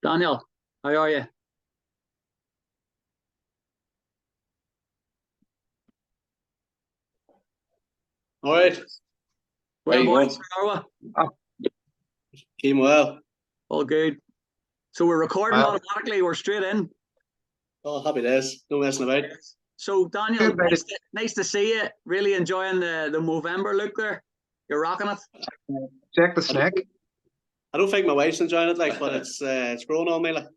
Daniel, how are you? All right. Well, There you boys, go. how are we? Came well. All good. So we're recording Well, automatically. We're straight in. Oh, happy days. No messing about. So Daniel, good, mate. nice to see you. Really enjoying the Movember look there. You're rocking it. Check the snack. I don't think my wife's enjoying it, like, but it's growing on me, like.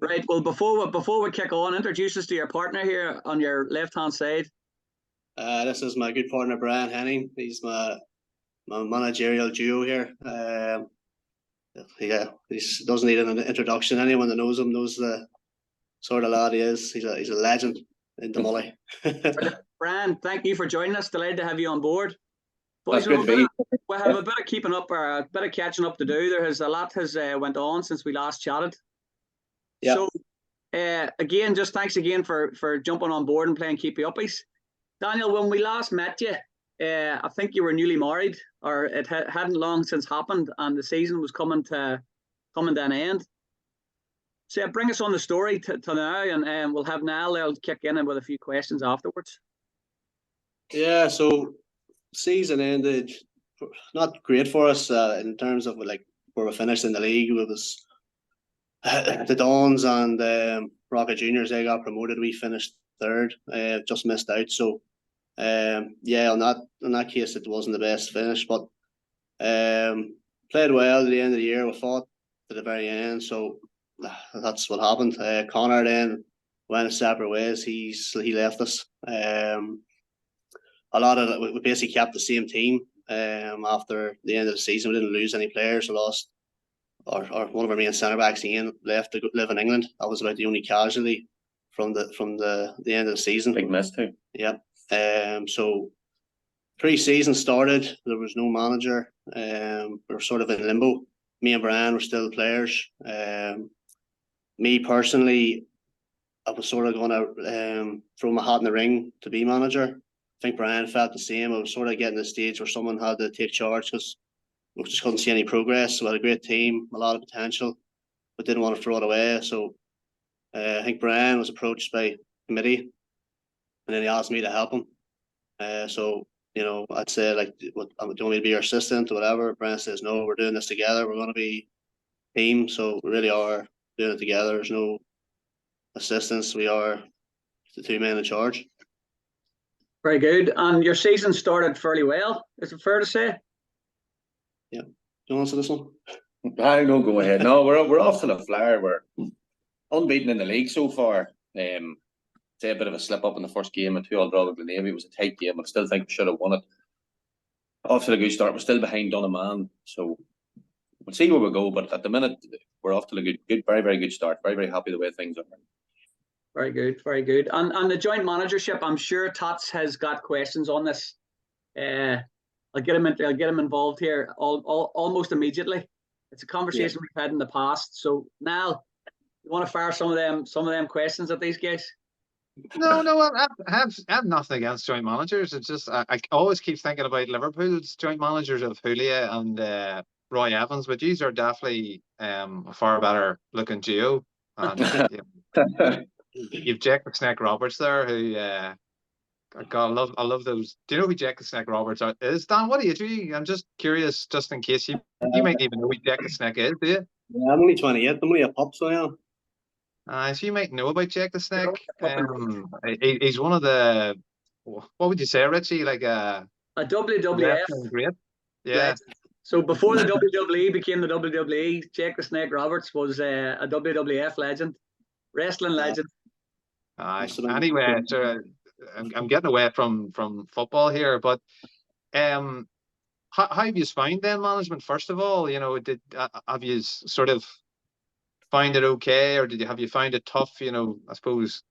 Right. Well, before we kick on, introduce us to your partner here on your left hand side. This is my good partner Brian Henning. He's my managerial duo here. Yeah, he doesn't need an introduction. Anyone that knows him knows the sort of lad he is. He's a legend in Damolly. Brian, thank you for joining us. Delighted to have you on board. That's Boys, good to be. we have a bit of keeping up, or a bit of catching up to do. A lot has went on since we last chatted. Yeah. So, again, just thanks again for jumping on board and playing Keepie Uppies. Daniel, when we last met you, I think you were newly married, or it hadn't long since happened, and the season was coming to an end. So, bring us on the story to now, and we'll have Niall. They'll kick in with a few questions afterwards. Yeah. So season ended not great for us in terms of like where we finished in the league. It was the Dons and Rocket Juniors. They got promoted. We finished third. Just missed out. So yeah, on that case, it wasn't the best finish, but played well at the end of the year. We fought to the very end, so that's what happened. Conor then went separate ways. He left us. A lot of it, we basically kept the same team. After the end of the season, we didn't lose any players. We lost, or one of our main centre backs, Ian, left to live in England. That was about the only casualty from the end of the season. Big miss too. Yeah. So pre-season started. There was no manager. We were sort of in limbo. Me and Brian were still players. Me personally, I was sort of going to throw my hat in the ring to be manager. I think Brian felt the same. I was sort of getting to the stage where someone had to take charge because we just couldn't see any progress. We had a great team, a lot of potential, but didn't want to throw it away. So I think Brian was approached by committee, and then he asked me to help him. So I'd say, like, do you want me to be your assistant or whatever? Brian says, no, we're doing this together. We're going to be a team. So we really are doing it together. There's no assistants. We are the two men in charge. Very good. And your season started fairly well. Is it fair to say? Yeah. Do you want to answer this one? I don't go ahead. No, we're off to the flyer. We're unbeaten in the league so far. Say a bit of a slip up in the first game, a 2-2 draw with Glenavy. It was a tight game, but I still think we should have won it. Off to a good start. We're still behind Doneman, so we'll see where we go. But at the minute, we're off to a good, very, very good start. Very, very happy the way things are. Very good, very good. And the joint managership, I'm sure Tots has got questions on this. I'll get him involved here almost immediately. It's a conversation we've had in the past. So now, you want to fire some of them questions at these guys? No, I have nothing against joint managers. It's just I always keep thinking about Liverpool's joint managers of Julia and Roy Evans, but these are definitely a far better looking duo. And you've Jack the Snake Roberts there, who God, I love those. Do you know who Jack the Snake Roberts is? Dan, what age are you? I'm just curious, just in case you might even know who Jack the Snake is, do you? Yeah, I'm only 28. I'm only a pup, so yeah. So you might know about Jack the Snake. He's one of the, what would you say, Richie? Like a WWF. Great. Yeah. Right. So before the WWE became the WWE, Jack the Snake Roberts was a WWF legend, wrestling legend. Anyway, so I'm getting away from football here, but how have you found then management? First of all, have you sort of find it okay, or have you find it tough? I suppose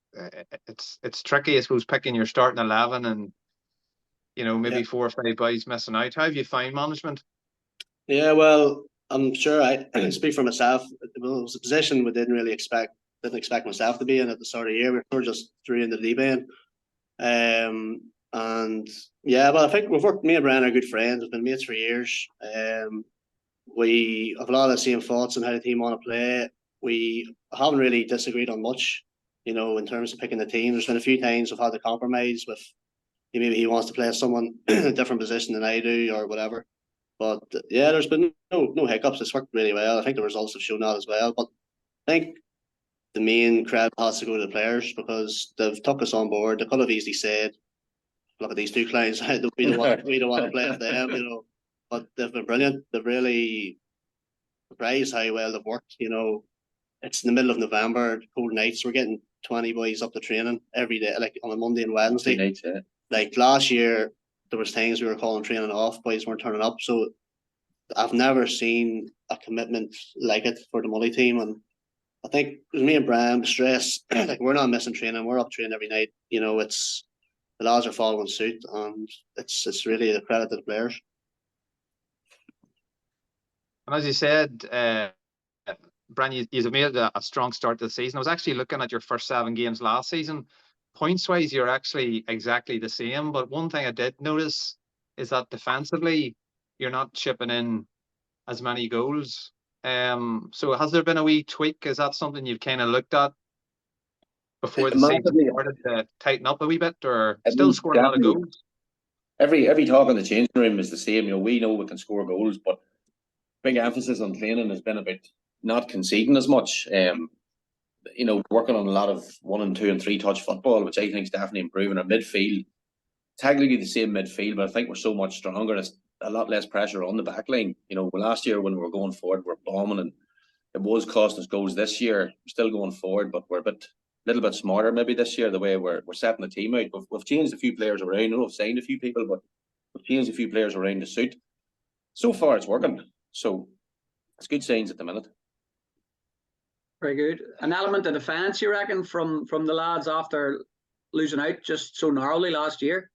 it's tricky. I suppose picking your starting 11 and maybe 4 or 5 guys missing out. How have you found management? Yeah, well, I'm sure I speak for myself. It was a position we didn't expect myself to be in at the start of the year. We were just through in the deep end. And yeah, but I think me and Brian are good friends. We've been mates for years. We have a lot of the same thoughts on how the team want to play. we haven't really disagreed on much, you know, in terms of picking the team. There's been a few times we've had to compromise with, maybe he wants to play someone in a different position than I do or whatever. But yeah, there's been no hiccups. It's worked really well. I think the results have shown that as well. But I think the main credit has to go to the players, because they've took us on board. They could have easily said, look at these two clients, we don't want to play with them, you know. But they've been brilliant. They've really surprised how well they've worked, you know. It's in the middle of November, cold nights. We're getting 20 boys up to training every day, like on a Monday and Wednesday. Nights, yeah. Like last year, there was times we were calling training off, boys weren't turning up. So I've never seen a commitment like it for the Damolly team. And I think with me and Brian, the stress, like we're not missing training, we're up training every night. You know, it's the lads are following suit, and it's really a credit to the players. And as you said, Brian, you've made a strong start to the season. I was actually looking at your first 7 games last season. Points wise, you're actually exactly the same. But one thing I did notice is that defensively, you're not chipping in as many goals. So has there been a wee tweak? Is that something you've kind of looked at before the season started to tighten up a wee bit, or still score a lot of goals? Every talk in the changing room is the same. You know, we know we can score goals, but big emphasis on training has been about not conceding as much. You know, working on a lot of 1 and 2 and 3 touch football, which I think is definitely improving. Our midfield, technically the same midfield, but I think we're so much stronger. It's a lot less pressure on the back line. You know, last year when we were going forward, we were bombing, and it was costing us goals. This year, we're still going forward, but we're a little bit smarter maybe this year, the way we're setting the team out. We've changed a few players around. I know we've signed a few people, but we've changed a few players around to suit. So far, it's working. So it's good signs at the minute. Very good. An element of defence, you reckon, from the lads after losing out just so narrowly last year?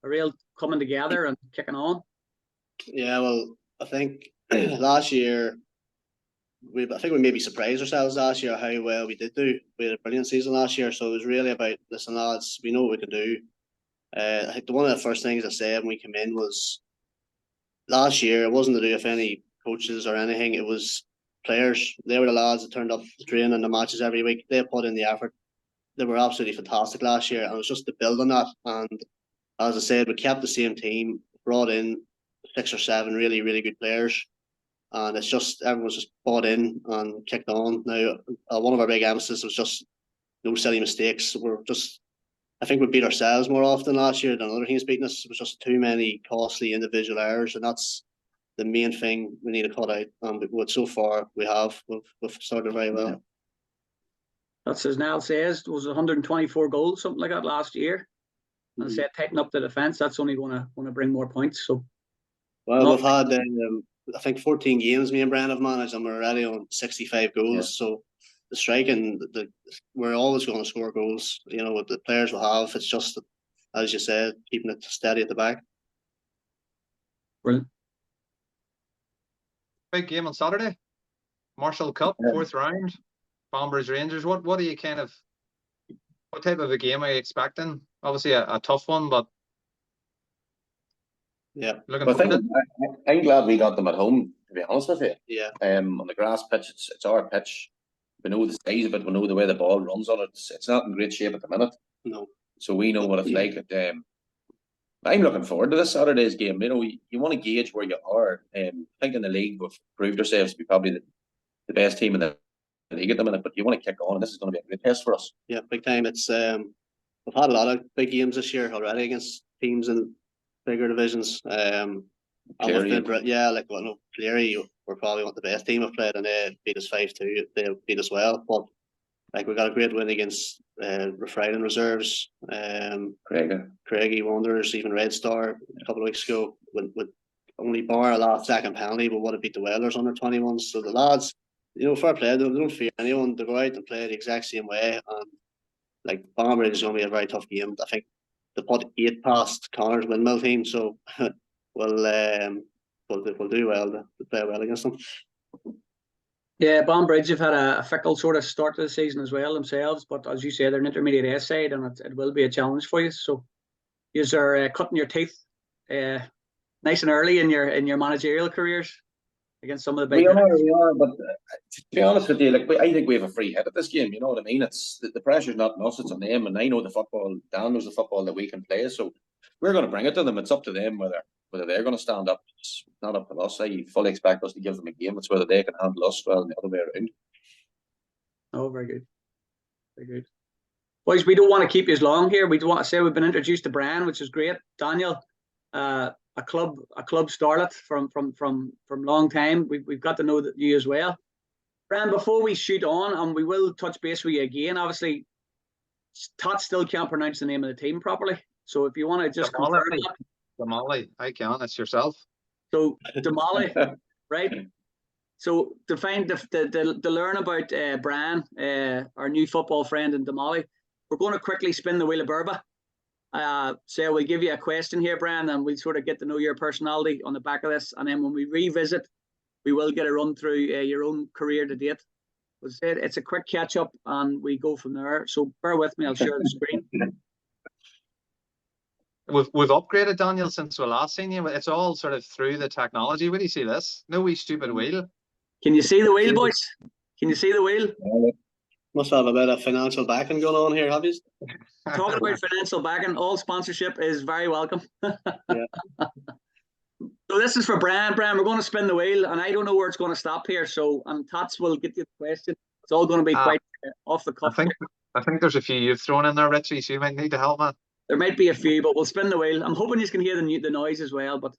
A real coming together and kicking on? Yeah, well, I think last year, I think we maybe surprised ourselves last year how well we did do. We had a brilliant season last year, so it was really about, listen lads, we know what we can do. I think one of the first things I said when we came in was, last year, it wasn't to do with any coaches or anything, it was players. They were the lads that turned up to train in the matches every week. They put in the effort. They were absolutely fantastic last year, and it was just to build on that. And as I said, we kept the same team, brought in 6 or 7 really, really good players, and it's just everyone's just bought in and kicked on. Now, one of our big emphasis was just no silly mistakes. I think we beat ourselves more often last year than other teams beating us. It was just too many costly individual errors, and that's the main thing we need to cut out. And so far we've started very well. That's as Nell says, it was 124 goals, something like that last year. And I said, tighten up the defence, that's only going to bring more points. So, well, we've had I think 14 games me and Brian have managed, and we're already on 65 goals. Yeah. So the striking, we're always going to score goals. You know, what the players will have. It's just, as you said, keeping it steady at the back. Brilliant. Big game on Saturday, Marshall Cup, 4th round, Bombers Rangers. What are you what type of a game are you expecting? Obviously a tough one, but yeah. I'm glad we got them at home, to be honest with you. Yeah. On the grass pitch, it's our pitch. We know the size of it. We know the way the ball runs on it. It's not in great shape at the minute. No. So we know what it's like. I'm looking forward to this Saturday's game. You know, you want to gauge where you are. I think in the league we've proved ourselves to be probably the best team in the league at the minute. But you want to kick on. This is going to be a great test for us. Yeah, big time. It's we've had a lot of big games this year already against teams in bigger divisions. Cleary were probably one of the best team I've played, and they beat us 5-2. They beat us well, but like we got a great win against Refried Reserves, Craigie Wanderers, even Red Star a couple of weeks ago. With only bar a last second penalty, we would have beat the Whalers under 21s. So the lads, you know, fair play. They don't fear anyone. They go out and play the exact same way. And like Bombers is going to be a very tough game. I think they put 8 past Conor's Windmill team, so we'll do well to play well against them. Yeah, Bombridge have had a fickle sort of start to the season as well themselves, but as you say, they're an intermediate A side, and it will be a challenge for you. So, you are cutting your teeth nice and early in your managerial careers. against some of the big. We are, but to be honest with you, like I think we have a free hit at this game. You know what I mean? It's the pressure's not on us; it's on them. And I know the football. Dan knows the football that we can play. So we're going to bring it to them. It's up to them whether they're going to stand up. It's not up to us. I fully expect us to give them a game. It's whether they can handle us well and the other way around. Oh, very good, very good. Boys, we don't want to keep you as long here. We want to say we've been introduced to Brian, which is great. Daniel, a club starlet from long time. We've got to know that you as well. Brian, before we shoot on, and we will touch base with you again. Obviously, Tot still can't pronounce the name of the team properly. So if you want to just confirm that. Damolly, I can. It's yourself. So Damolly, right? So to learn about Brian, our new football friend in Damolly, we're going to quickly spin the wheel of Burba. So we'll give you a question here, Brian, and we'll sort of get to know your personality on the back of this. And then when we revisit, we will get a run through your own career to date. As I said, it's a quick catch up and we go from there. So bear with me, I'll share the screen. We've upgraded, Daniel, since we last seen you. It's all sort of through the technology. Where do you see this? No wee stupid wheel. Can you see the wheel, boys? Can you see the wheel? Must have a bit of financial backing going on here, have you? Talking about financial backing, all sponsorship is very welcome. Yeah. So this is for Brian. Brian, we're going to spin the wheel, and I don't know where it's going to stop here. So, Tots will get you the question. It's all going to be quite off the cuff. I think there's a few you've thrown in there, Richie. So you might need to help, man. There might be a few, but we'll spin the wheel. I'm hoping you can hear the noise as well. But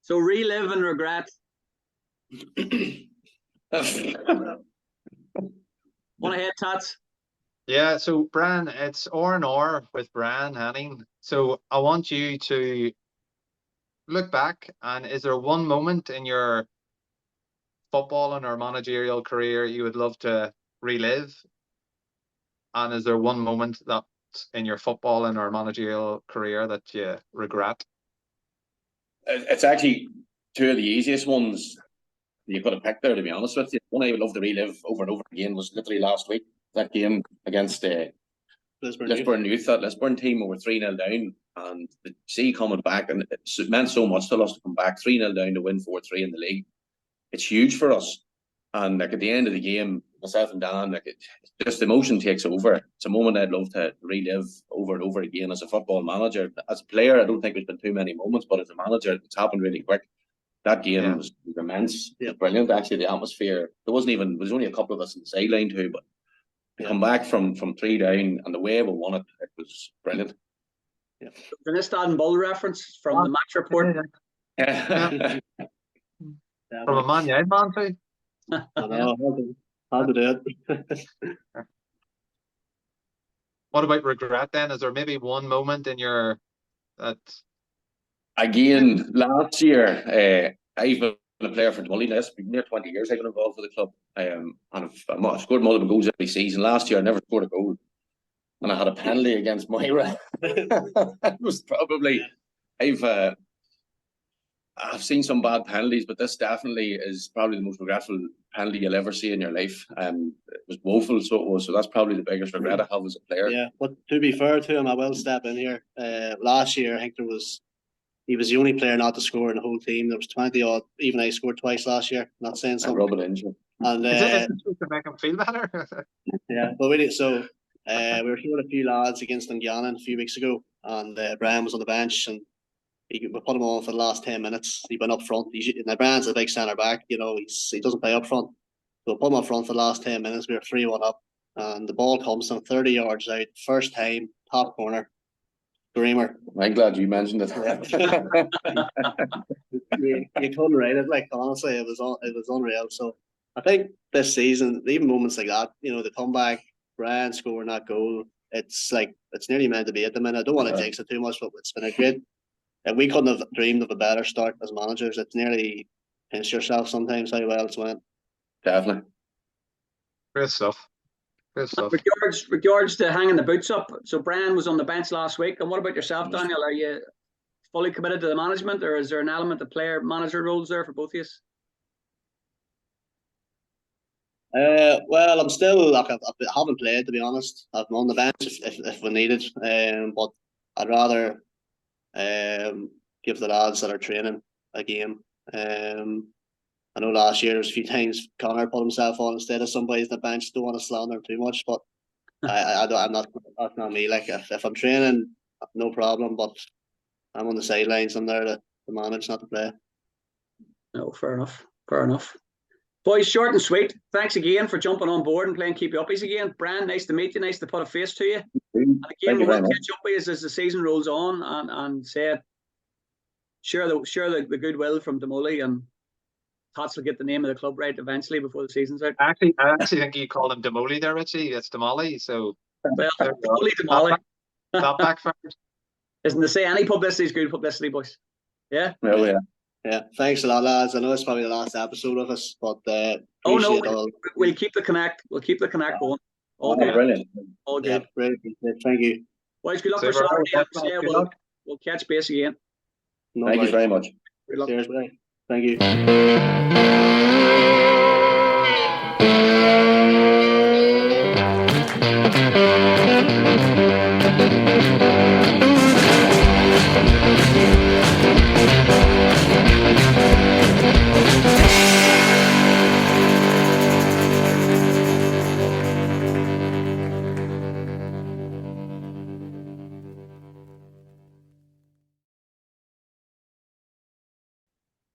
so relive and regret. Want to head, Tots? Yeah, so Brian, it's R&R with Brian Henning. So I want you to look back, and is there one moment in your footballing or managerial career you would love to relive? And is there one moment that in your footballing or managerial career that you regret? It's actually two of the easiest ones you could have picked there, to be honest with you. One I would love to relive over and over again was literally last week. That game against Lisburn Yth, that Lisburn team, we were 3-0 down, and the sea coming back, and it meant so much to us to come back 3-0 down to win 4-3 in the league. It's huge for us. And like at the end of the game, myself and Dan, like just emotion takes over. It's a moment I'd love to relive over and over again as a football manager. As a player, I don't think there's been too many moments, but as a manager, it's happened really quick. That game was immense. Yeah. Brilliant. Actually, the atmosphere. There was only a couple of us in the sideline too, but to come back from 3 down and the way we won it, it was brilliant. Yeah. An Istanbul reference from the match report. From a Man United man too. I know, how to do it. What about regret then? Is there maybe one moment in your that? Again, last year, I've been a player for Damolly. It's been near 20 years I've been involved with the club. And I've scored multiple goals every season. Last year, I never scored a goal. And I had a penalty against Moira. It was probably, I've seen some bad penalties, but this definitely is probably the most regretful penalty you'll ever see in your life. It was woeful, so it was. So that's probably the biggest regret I have as a player. Yeah, but to be fair to him, I will step in here. Last year, I think he was the only player not to score in the whole team. There was 20 odd. Even I scored twice last year. Not saying something. Rub it in. And is it to make him feel better? Yeah, but we did. So we were showing a few lads against Dungannon a few weeks ago, and Brian was on the bench, and we put him on for the last 10 minutes. He went up front. Now Brian's a big centre back. You know, he doesn't play up front. So we put him up front for the last 10 minutes. We were 3-1 up, and the ball comes from 30 yards out, first time, top corner. Dreamer. I'm glad you mentioned it. you couldn't write it. Like honestly, it was unreal. So I think this season, even moments like that, you know, the comeback, Brian scoring that goal, it's nearly meant to be at the minute. I don't want to jinx it too much, but it's been a great. And we couldn't have dreamed of a better start as managers. It's nearly pinch yourself sometimes how well it's went. Definitely. Great stuff. Regards to hanging the boots up. So Brian was on the bench last week. And what about yourself, Daniel? Are you fully committed to the management, or is there an element of player manager roles there for both of you? Well, I'm still like I haven't played, to be honest. I'm on the bench if we needed. But I'd rather give the lads that are training a game. I know last year there was a few times Conor put himself on instead of somebody on the bench. Don't want to slander him too much, but I don't. I'm not. That's not me. Like if I'm training, no problem. But I'm on the sidelines. I'm there to manage, not to play. No, fair enough. Fair enough. Boys, short and sweet. Thanks again for jumping on board and playing Keepie Uppies again. Brian, nice to meet you. Nice to put a face to you. And again, we'll catch up with you as the season rolls on and say share the goodwill from Damolly, and Tots will get the name of the club right eventually before the season's out. I actually think you called him Damolly there, Richie. It's Damolly. So Well, Damolly. That backfired. Isn't to say any publicity is good publicity, boys. Yeah. Oh yeah. Yeah, thanks a lot, lads. I know it's probably the last episode of us, but oh no, we'll keep the connect. We'll keep the connect going. All good. Brilliant. All good. Yeah, brilliant. Thank you. Boys, good luck for Saturday. Yeah, we'll catch base again. No Thank you very much. Good luck. Cheers, bye. Thank you.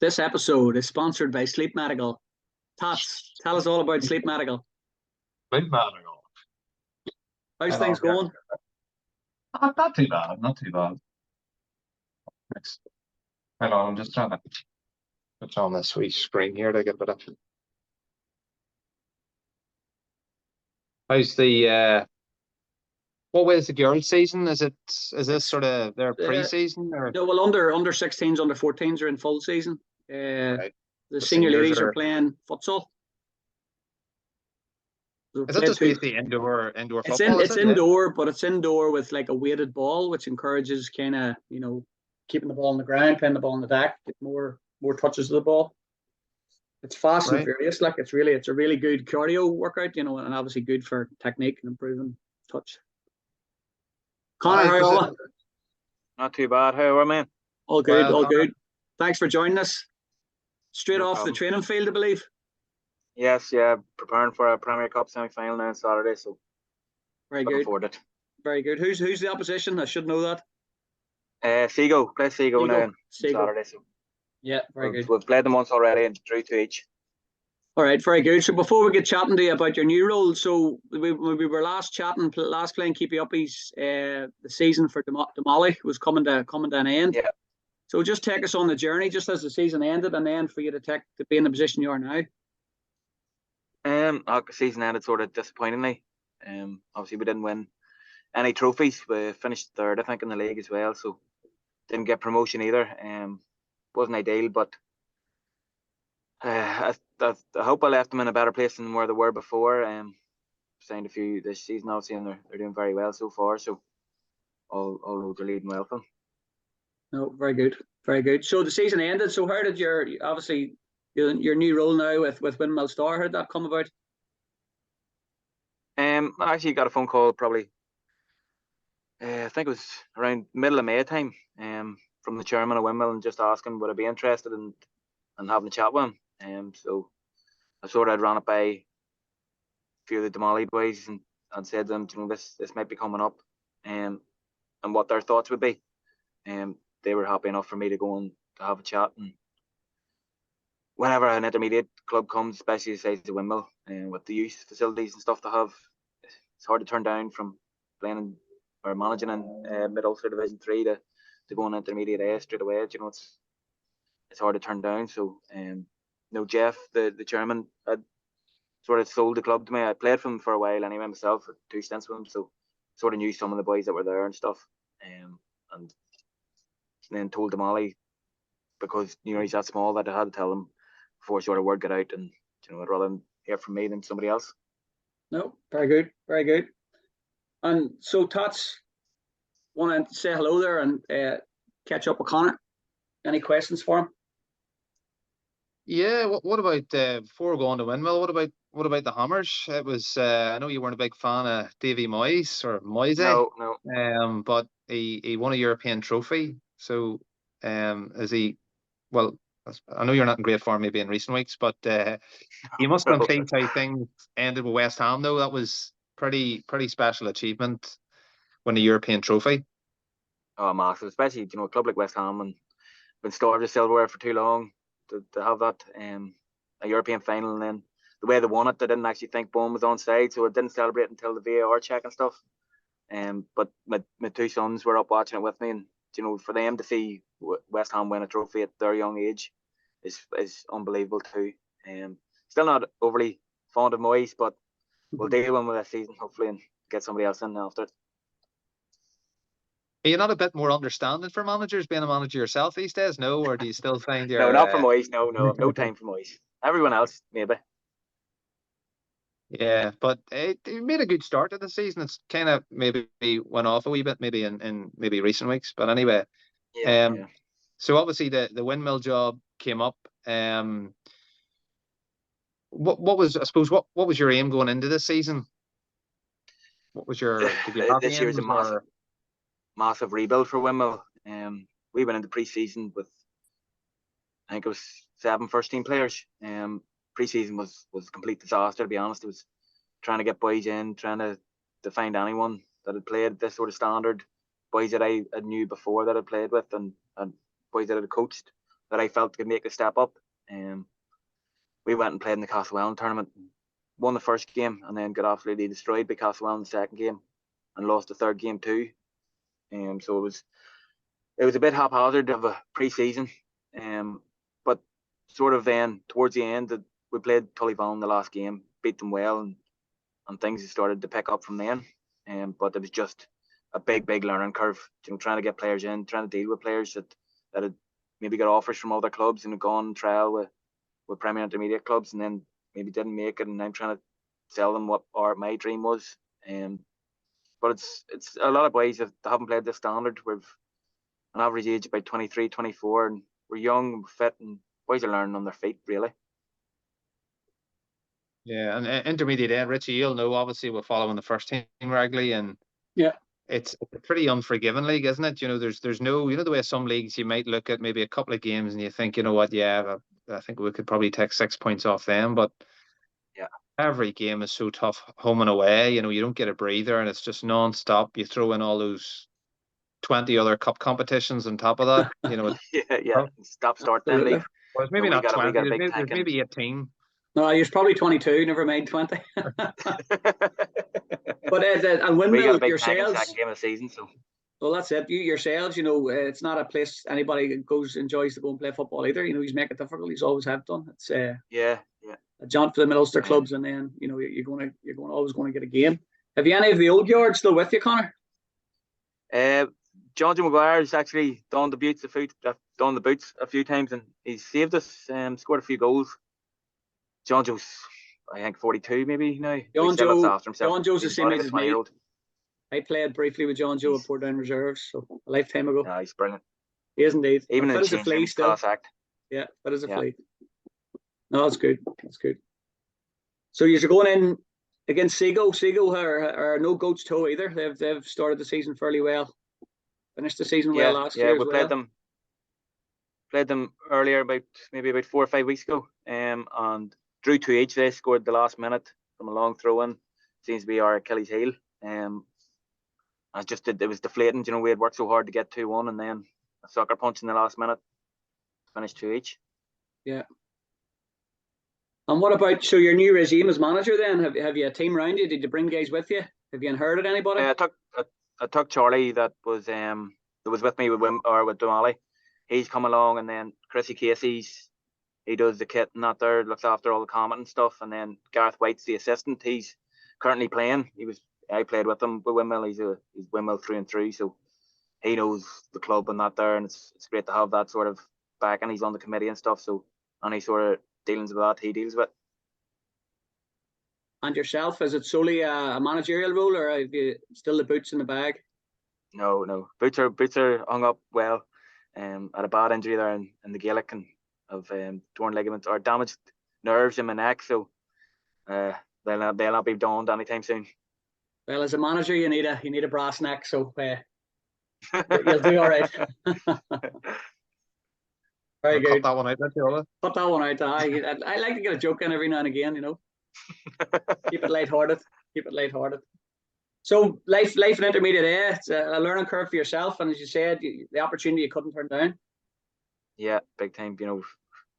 This episode is sponsored by Sleep Medical. Tots, tell us all about Sleep Medical. Sleep Medical. How's things going? Not too bad. Not too bad. Thanks. Hang on, I'm just trying to put on this wee screen here to get a bit of. How's the what way is the girls' season? Is this sort of their pre-season or no? Well, under 16s, under 14s are in full season. Right. The senior ladies are playing futsal. Is that just basically indoor football? It's indoor, but it's indoor with like a weighted ball, which encourages kind of keeping the ball on the ground, playing the ball on the deck, get more touches of the ball. It's fast and furious. Like it's a really good cardio workout, and obviously good for technique and improving touch. Conor, how are you? Not too bad. How are we, man? All good, all good. Thanks for joining us. Straight off the training field, I believe. Yes, yeah. Preparing for a Premier Cup semi-final now on Saturday, so very looking good. forward to it. Very good. Who's the opposition? I should know that. Seago. Play Seago now on Saturday. So yeah, very good. We've played them once already and drew 2 each. All right, very good. So before we get chatting to you about your new role, so we were last playing Keepie Uppies, the season for Damolly was coming to an end. Yeah. So just take us on the journey, just as the season ended, and then for you to be in the position you are now. The season ended sort of disappointingly. Obviously we didn't win any trophies. We finished third, I think, in the league as well. So didn't get promotion either. Wasn't ideal, but I hope I left them in a better place than where they were before. Signed a few this season, obviously, and they're doing very well so far. So all roads are leading well for them. No, very good, very good. So the season ended. So how did your new role now with Windmill Star? How did that come about? I actually got a phone call probably. I think it was around middle of May time. From the chairman of Windmill and just asking would I be interested in having a chat with him. So I sort of ran it by a few of the Damolly boys and said to them, this might be coming up, and what their thoughts would be. They were happy enough for me to go and to have a chat. And whenever an intermediate club comes, especially the size of Windmill, and with the youth facilities and stuff they have, it's hard to turn down from playing or managing in mid-Ulster Division 3 to go on intermediate A straight away. It's hard to turn down. So Jeff, the chairman, had sort of sold the club to me. I played for him for a while anyway myself, for 2 stints with him, so sort of knew some of the boys that were there and stuff. And then told Damolly, because he's that small, that I had to tell him before sort of word got out, and I'd rather him hear from me than somebody else. No, very good, very good. And so Tots, want to say hello there and catch up with Conor. Any questions for him? Yeah, what about before going to Windmill? What about what about the Hammers? It was I know you weren't a big fan of Davy Moyes or Moise, No. but he won a European trophy. So is he? Well, I know you're not in great form maybe in recent weeks, but you must have been pleased how things ended with West Ham, though. That was pretty special achievement, win a European trophy. Oh, massive, especially a club like West Ham and been starved of silverware for too long to have that a European final, and then the way they won it, they didn't actually think Bowen was on side, so it didn't celebrate until the VAR check and stuff. But my two sons were up watching it with me, and for them to see West Ham win a trophy at their young age is unbelievable too. Still not overly fond of Moyes, but we'll deal with him this season hopefully and get somebody else in after it. Are you not a bit more understanding for managers, being a manager yourself these days? No, or do you still find your No, not for Moyes. No, I've no time for Moyes. Everyone else, maybe. Yeah, but it made a good start to the season. It's kind of maybe went off a wee bit, maybe in maybe recent weeks. But anyway, Yeah. so obviously the Windmill job came up. What was, I suppose, what was your aim going into this season? What was your, did you have This year's a aims, or? massive rebuild for Windmill. We went into pre-season with, I think it was 7 first-team players. Pre-season was a complete disaster, to be honest. It was trying to get boys in, trying to find anyone that had played this sort of standard, boys that I knew before that I played with, and boys that I had coached that I felt could make a step up. We went and played in the Castlewellan tournament, won the first game, and then got absolutely destroyed by Castlewellan in the second game, and lost the third game too. So it was a bit haphazard of a pre-season, but sort of then towards the end, we played Tullyvallen the last game, beat them well, and things started to pick up from then. But it was just a big learning curve, trying to get players in, trying to deal with players that had maybe got offers from other clubs and had gone on trial with Premier Intermediate clubs, and then maybe didn't make it, and I'm trying to tell them what my dream was. But it's a lot of boys that haven't played this standard. We've an average age about 23, 24, and we're young and fit, and boys are learning on their feet, really. Yeah, and intermediate ed, Richie, you'll know, obviously we're following the first team regularly, and Yeah. It's a pretty unforgiving league, isn't it? There's no, the way some leagues you might look at maybe a couple of games and you think, what, yeah, I think we could probably take 6 points off them, but yeah, every game is so tough, home and away. You don't get a breather, and it's just non-stop. You throw in all those 20 other cup competitions on top of that. yeah. Stop start time league. Well, it's maybe not 20. We got a big There's maybe 18. No, you're probably 22. Never made 20. But and we got a Windmill big yourselves. Second game of the season, so. Well, that's it. You yourselves, it's not a place anybody enjoys to go and play football either. He's making it difficult. He's always have done. It's yeah. A jaunt for the Middle Ulster clubs, and then you're always going to get a game. Have you any of the old yards still with you, Conor? John Joe Maguire's actually done the boots a few times, and he's saved us. Scored a few goals. John Joe's, I think, 42 maybe now. John Joe's the same age as me. I played briefly with John Joe at Portdown Reserves, so a lifetime ago. Yeah, he's brilliant. He is indeed. Even in the flea still. Class act. Yeah, that is a flea. No, that's good. That's good. So you're going in against Seago. Seago are no goat's toe either. They've started the season fairly well. Finished the season well last year. Yeah, we played them earlier, maybe about 4 or 5 weeks ago. And drew 2 each. They scored the last minute from a long throw in. Seems to be our Achilles heel. It was deflating. We had worked so hard to get 2-1, and then a sucker punch in the last minute. Finished 2 each. Yeah. And what about your new regime as manager then? Have you a team around you? Did you bring guys with you? Have you inherited anybody? I took Charlie that was with me with Damolly. He's come along, and then Chrissy Casey's he does the kit and that there, looks after all the comment and stuff, and then Gareth White's the assistant. He's currently playing. I played with him with Windmill. He's Windmill through and through, so he knows the club and that there, and it's great to have that sort of back, and he's on the committee and stuff, so any sort of dealings with that he deals with. And yourself, is it solely a managerial role, or have you still the boots in the bag? No. Boots are hung up well. Had a bad injury there in the Gaelic, and of torn ligaments or damaged nerves in my neck, so they'll not be dawned anytime soon. Well, as a manager, you need a brass neck, so you'll do all right. Very Cut good. that one out, that's all. Put that one out. I like to get a joke in every now and again, you know. Keep it lighthearted. Keep it lighthearted. So life in intermediate A, it's a learning curve for yourself, and as you said, the opportunity you couldn't turn down. Yeah, big time. You know,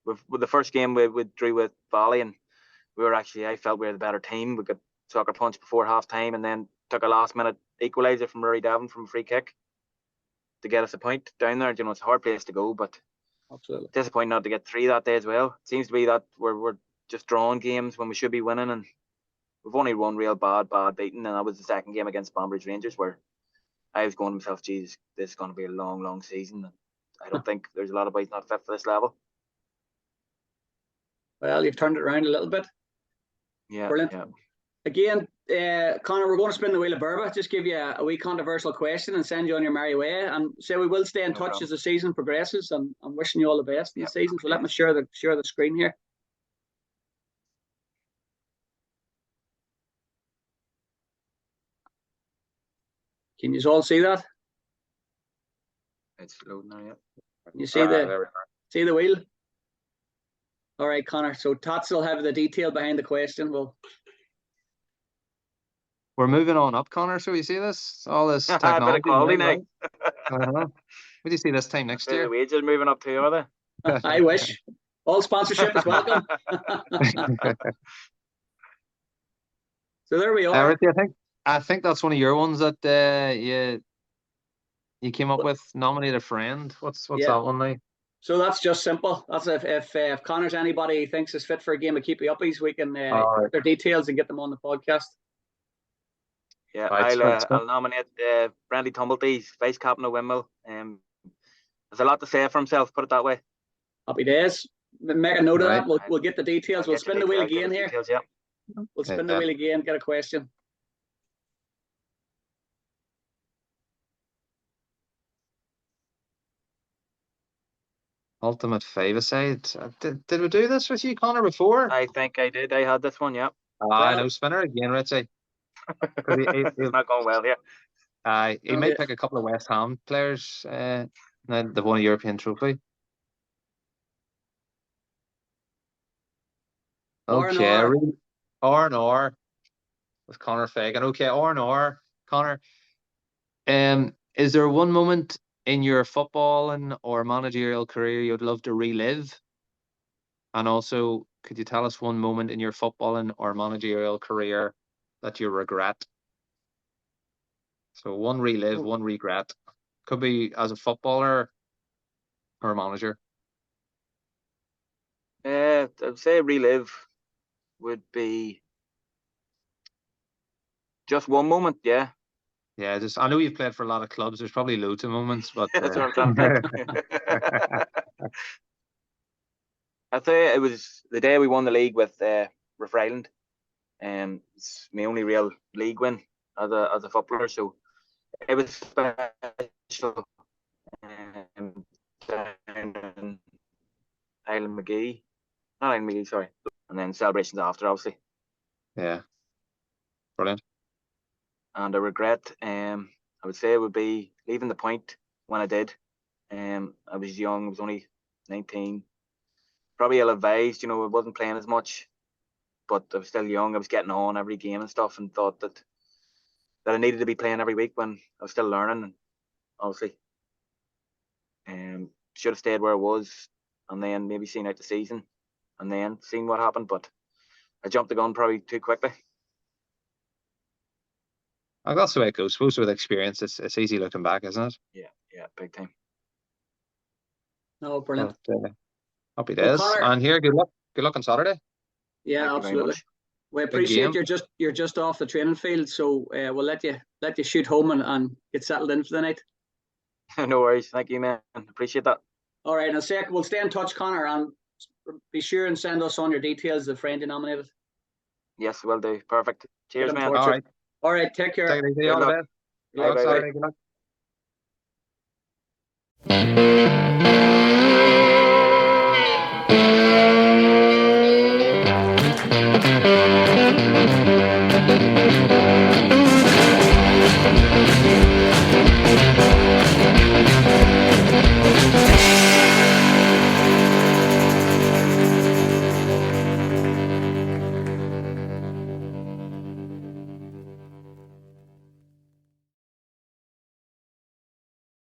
with the first game we drew with Valley, and I felt we were the better team. We got sucker punch before half time, and then took a last minute equaliser from Murray Devon from a free kick to get us a point down there. You know, it's a hard place to go, but Absolutely. disappointing not to get 3 that day as well. It seems to be that we're just drawing games when we should be winning, and we've only one real bad beating, and that was the second game against Banbridge Rangers, where I was going to myself, Jesus, this is going to be a long season, and I don't think there's a lot of boys not fit for this level. Well, you've turned it around a little bit. Yeah, Brilliant. yeah. Again, Conor, we're going to spin the wheel of Burba. Just give you a wee controversial question and send you on your merry way. And say we will stay in touch as the season progresses. And I'm wishing you all the best in the season. So let me share the screen here. Can you all see that? It's loading now, yeah. Can you see the wheel? All right, Conor. So Tots will have the detail behind the question. We're moving on up, Conor. So you see this? All this A technology. bit of quality now. Would you see this time next year? The wages are moving up too, are they? I wish. All sponsorship is welcome. So there we are. Richie, I think that's one of your ones that you came up with. Nominate a friend. What's that one like? So that's just simple. That's if Conor's anybody he thinks is fit for a game of Keepie Uppies, we can get their details and get them on the podcast. Yeah, Right, I'll nominate Brandy Tumblety, vice captain of Windmill. There's a lot to say for himself, put it that way. Happy days. Make a note of that. We'll get the details. We'll spin the wheel again here. We'll spin the wheel again, get a question. Ultimate five-a-side. Did we do this with you, Conor, before? I think I did. I had this one, yeah. I know, spinner again, Richie. It's not going well here. He might pick a couple of West Ham players. They've won a European trophy. Okay, R&R with Conor Fagan. Okay, R&R. Conor, is there one moment in your footballing or managerial career you'd love to relive? And also, could you tell us one moment in your footballing or managerial career that you regret? So one relive, one regret. Could be as a footballer or a manager. I'd say relive would be just one moment, yeah. Yeah, I know you've played for a lot of clubs. There's probably loads of moments, but that's what I'm trying to think. I'd say it was the day we won the league with Riff Island. It's my only real league win as a footballer, so it was special. Down Island McGee, not Island McGee, sorry, and then celebrations after, obviously. Yeah, brilliant. And a regret, I would say it would be leaving the Point when I did. I was young, I was only 19, probably ill-advised, you know, I wasn't playing as much, but I was still young, I was getting on every game and stuff, and thought that I needed to be playing every week when I was still learning, and obviously should have stayed where I was, and then maybe seen out the season, and then seen what happened, but I jumped the gun probably too quickly. That's the way it goes. I suppose with experience, it's easy looking back, isn't it? Yeah, big time. No, brilliant. But, happy days. Conor, and here, good luck on Saturday. Yeah, Thank absolutely. We appreciate you're just off the training field, so we'll let you shoot home and get settled in for the night. No worries. Thank you, man. Appreciate that. All right, in a sec, we'll stay in touch, Conor, and be sure and send us on your details, the friend you nominated. Yes, will do. Perfect. Cheers, man. All right, take care. Take it easy. All the best. Good luck, Saturday. Good luck.